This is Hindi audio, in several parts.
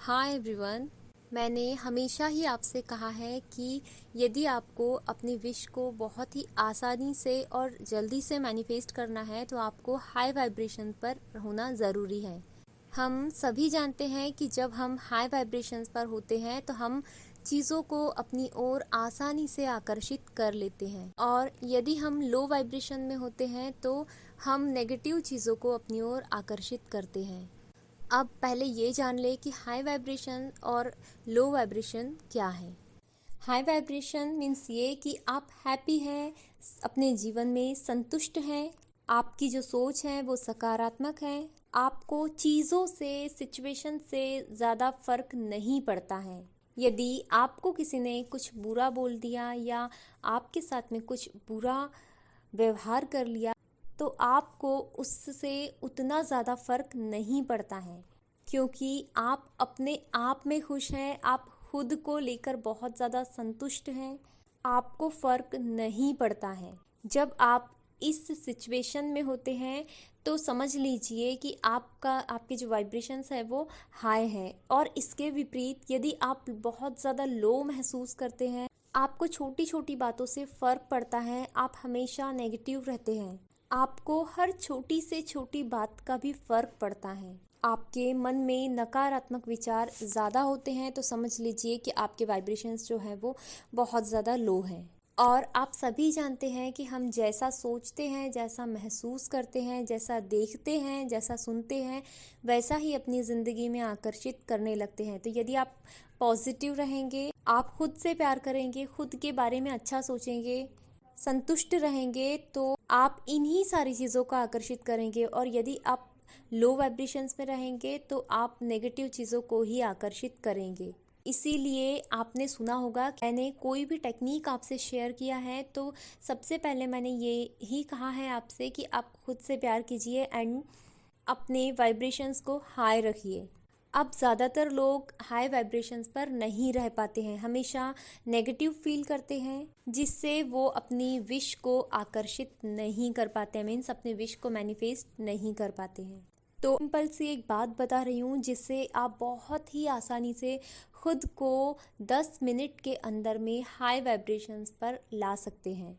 Hi everyone. मैंने हमेशा ही आपसे कहा है कि यदि आपको अपनी विश को बहुत ही आसानी से और जल्दी से मैनिफेस्ट करना है तो आपको हाई वाइब्रेशन पर होना ज़रूरी है। हम सभी जानते हैं कि जब हम हाई वाइब्रेशंस पर होते हैं तो हम चीज़ों को अपनी ओर आसानी से आकर्षित कर लेते हैं, और यदि हम लो वाइब्रेशन में होते हैं तो हम नेगेटिव चीज़ों को अपनी ओर आकर्षित करते हैं। अब पहले ये जान ले कि हाई वाइब्रेशन और लो वाइब्रेशन क्या है। हाई वाइब्रेशन मीन्स ये कि आप हैप्पी हैं, अपने जीवन में संतुष्ट हैं, आपकी जो सोच है वो सकारात्मक है, आपको चीज़ों से, सिचुएशन से ज़्यादा फर्क नहीं पड़ता है। यदि आपको किसी ने कुछ बुरा बोल दिया या आपके साथ में कुछ बुरा व्यवहार कर लिया तो आपको उससे उतना ज़्यादा फर्क नहीं पड़ता है, क्योंकि आप अपने आप में खुश हैं, आप खुद को लेकर बहुत ज़्यादा संतुष्ट हैं, आपको फ़र्क नहीं पड़ता है। जब आप इस सिचुएशन में होते हैं तो समझ लीजिए कि आपके जो वाइब्रेशंस है वो हाई है। और इसके विपरीत यदि आप बहुत ज़्यादा लो महसूस करते हैं, आपको छोटी छोटी बातों से फ़र्क पड़ता है, आप हमेशा नेगेटिव रहते हैं, आपको हर छोटी से छोटी बात का भी फ़र्क पड़ता है, आपके मन में नकारात्मक विचार ज़्यादा होते हैं, तो समझ लीजिए कि आपके वाइब्रेशंस जो है वो बहुत ज़्यादा लो हैं। और आप सभी जानते हैं कि हम जैसा सोचते हैं, जैसा महसूस करते हैं, जैसा देखते हैं, जैसा सुनते हैं, वैसा ही अपनी ज़िंदगी में आकर्षित करने लगते हैं। तो यदि आप पॉजिटिव रहेंगे, आप खुद से प्यार करेंगे, खुद के बारे में अच्छा सोचेंगे, संतुष्ट रहेंगे, तो आप इन्हीं सारी चीज़ों को आकर्षित करेंगे। और यदि आप लो वाइब्रेशंस में रहेंगे तो आप नेगेटिव चीज़ों को ही आकर्षित करेंगे। इसीलिए आपने सुना होगा, मैंने कोई भी टेक्निक आपसे शेयर किया है तो सबसे पहले मैंने ये ही कहा है आपसे कि आप खुद से प्यार कीजिए एंड अपने वाइब्रेशंस को हाई रखिए। अब ज़्यादातर लोग हाई वाइब्रेशंस पर नहीं रह पाते हैं, हमेशा नेगेटिव फील करते हैं, जिससे वो अपनी विश को आकर्षित नहीं कर पाते हैं, मीन्स अपने विश को मैनिफेस्ट नहीं कर पाते हैं। तो सिंपल सी एक बात बता रही हूँ जिससे आप बहुत ही आसानी से खुद को 10 मिनट के अंदर में हाई वाइब्रेशंस पर ला सकते हैं।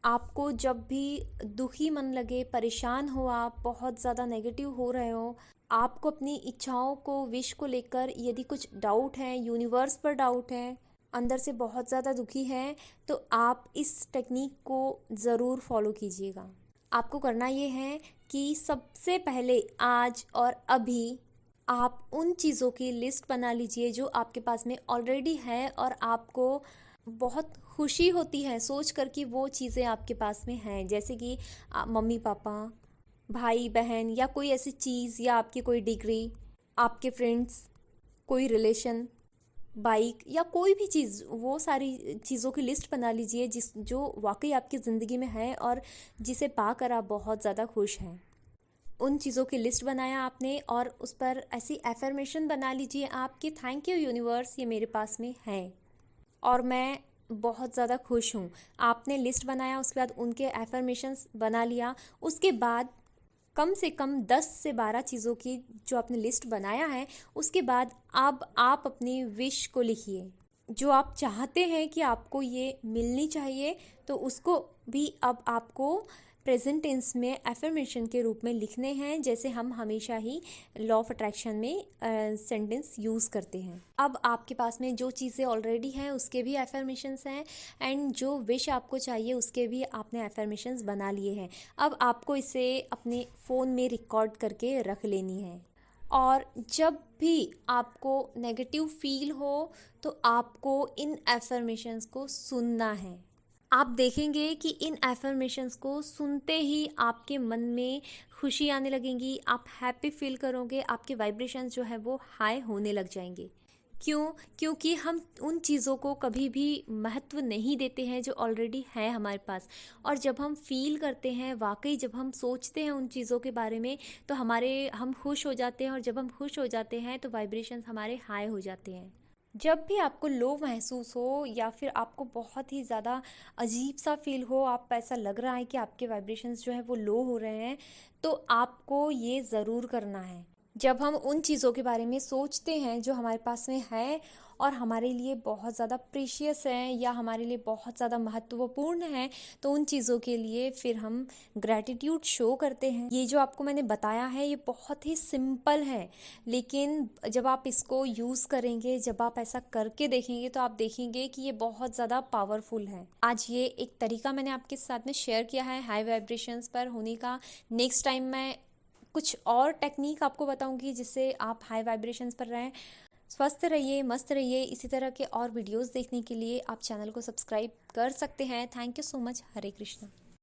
आपको जब भी दुखी मन लगे, परेशान हो, आप बहुत ज़्यादा नेगेटिव हो रहे हो, आपको अपनी इच्छाओं को, विश को लेकर यदि कुछ डाउट है, यूनिवर्स पर डाउट है, अंदर से बहुत ज़्यादा दुखी है, तो आप इस टेक्निक को ज़रूर फॉलो कीजिएगा। आपको करना ये है कि सबसे पहले आज और अभी आप उन चीज़ों की लिस्ट बना लीजिए जो आपके पास में ऑलरेडी है और आपको बहुत खुशी होती है सोच कर कि वो चीज़ें आपके पास में हैं, जैसे कि मम्मी पापा, भाई बहन, या कोई ऐसी चीज़, या आपकी कोई डिग्री, आपके फ्रेंड्स, कोई रिलेशन, बाइक, या कोई भी चीज़। वो सारी चीज़ों की लिस्ट बना लीजिए जो वाकई आपकी ज़िंदगी में है और जिसे पाकर आप बहुत ज़्यादा खुश हैं। उन चीज़ों की लिस्ट बनाया आपने और उस पर ऐसी एफर्मेशन बना लीजिए आप कि थैंक यू यूनिवर्स, ये मेरे पास में है और मैं बहुत ज़्यादा खुश हूँ। आपने लिस्ट बनाया, उसके बाद उनके एफर्मेशंस बना लिया, उसके बाद कम से कम 10 से 12 चीज़ों की जो आपने लिस्ट बनाया है, उसके बाद अब आप अपनी विश को लिखिए, जो आप चाहते हैं कि आपको ये मिलनी चाहिए, तो उसको भी अब आपको प्रेजेंट टेंस में एफर्मेशन के रूप में लिखने हैं, जैसे हम हमेशा ही लॉ ऑफ अट्रैक्शन में सेंटेंस यूज़ करते हैं। अब आपके पास में जो चीज़ें ऑलरेडी हैं उसके भी एफर्मेशंस हैं एंड जो विश आपको चाहिए उसके भी आपने एफर्मेशंस बना लिए हैं। अब आपको इसे अपने फ़ोन में रिकॉर्ड करके रख लेनी है, और जब भी आपको नेगेटिव फील हो तो आपको इन एफर्मेशंस को सुनना है। आप देखेंगे कि इन एफर्मेशंस को सुनते ही आपके मन में खुशी आने लगेंगी, आप हैप्पी फील करोगे, आपके वाइब्रेशंस जो है वो हाई होने लग जाएंगे। क्यों? क्योंकि हम उन चीज़ों को कभी भी महत्व नहीं देते हैं जो ऑलरेडी है हमारे पास, और जब हम फील करते हैं, वाकई जब हम सोचते हैं उन चीज़ों के बारे में, तो हम खुश हो जाते हैं, और जब हम खुश हो जाते हैं तो वाइब्रेशंस हमारे हाई हो जाते हैं। जब भी आपको लो महसूस हो या फिर आपको बहुत ही ज़्यादा अजीब सा फील हो, आप ऐसा लग रहा है कि आपके वाइब्रेशंस जो है वो लो हो रहे हैं, तो आपको ये ज़रूर करना है। जब हम उन चीज़ों के बारे में सोचते हैं जो हमारे पास में है और हमारे लिए बहुत ज़्यादा प्रीशियस हैं या हमारे लिए बहुत ज़्यादा महत्वपूर्ण हैं, तो उन चीज़ों के लिए फिर हम ग्रैटिट्यूड शो करते हैं। ये जो आपको मैंने बताया है ये बहुत ही सिंपल है, लेकिन जब आप इसको यूज़ करेंगे, जब आप ऐसा करके देखेंगे तो आप देखेंगे कि ये बहुत ज़्यादा पावरफुल है। आज ये एक तरीका मैंने आपके साथ में शेयर किया है हाई वाइब्रेशंस पर होने का। नेक्स्ट टाइम मैं कुछ और टेक्निक आपको बताऊंगी जिससे आप हाई वाइब्रेशंस पर रहें। स्वस्थ रहिए, मस्त रहिए। इसी तरह के और वीडियोस देखने के लिए आप चैनल को सब्सक्राइब कर सकते हैं। Thank you so much. Hare Krishna.